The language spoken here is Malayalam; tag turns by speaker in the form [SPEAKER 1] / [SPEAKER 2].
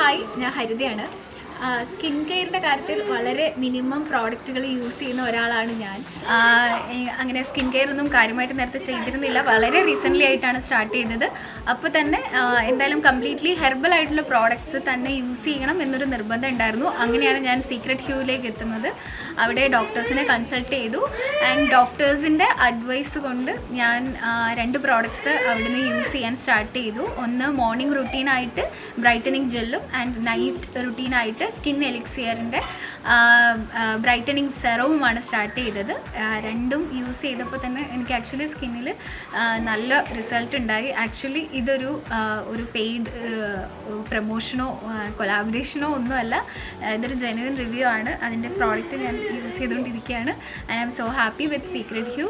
[SPEAKER 1] ഹായ്, ഞാൻ ഹരിതയാണ്. സ്കിൻ കെയറിൻ്റെ കാര്യത്തിൽ വളരെ മിനിമം പ്രോഡക്റ്റുകൾ യൂസ് ചെയ്യുന്ന ഒരാളാണ് ഞാൻ. അങ്ങനെ സ്കിൻ കെയർ ഒന്നും കാര്യമായിട്ട് നേരത്തെ ചെയ്തിരുന്നില്ല. വളരെ റീസെൻ്റ്ലി ആയിട്ടാണ് സ്റ്റാർട്ട് ചെയ്തത്. അപ്പോൾ തന്നെ എന്തായാലും കംപ്ലീറ്റ്ലി ഹെർബൽ ആയിട്ടുള്ള പ്രോഡക്ട്സ് തന്നെ യൂസ് ചെയ്യണം എന്നൊരു നിർബന്ധം ഉണ്ടായിരുന്നു. അങ്ങനെയാണ് ഞാൻ സീക്രട്ട് ഹ്യൂവിലേക്ക് എത്തുന്നത്. അവിടെ ഡോക്ടേഴ്സിനെ കൺസൾട്ട് ചെയ്തു. ആൻഡ് ഡോക്ടേഴ്സിൻ്റെ അഡ്വൈസ് കൊണ്ട് ഞാൻ 2 പ്രോഡക്ട്സ് അവിടുന്ന് യൂസ് ചെയ്യാൻ സ്റ്റാർട്ട് ചെയ്തു. ഒന്ന് മോർണിംഗ് റുട്ടീനായിട്ട് ബ്രൈറ്റനിങ് ജെല്ലും ആൻഡ് നൈറ്റ് റുട്ടീനായിട്ട് സ്കിൻ എലിക്സിയറിൻ്റെ ബ്രൈറ്റനിങ് സെറവുമാണ് സ്റ്റാർട്ട് ചെയ്തത്. രണ്ടും യൂസ് ചെയ്തപ്പോൾ തന്നെ എനിക്ക് ആക്ച്വലി സ്കിന്നിൽ നല്ല റിസൾട്ട് ഉണ്ടായി. ആക്ച്വലി ഇതൊരു പെയ്ഡ് പ്രൊമോഷനോ കൊലാബറേഷനോ ഒന്നുമല്ല. ഇതൊരു ജെന്യുവൻ റിവ്യൂ ആണ്. അതിൻ്റെ പ്രോഡക്റ്റ് ഞാൻ യൂസ് ചെയ്തുകൊണ്ടിരിക്കുകയാണ്. And I am so happy with secret Hugh.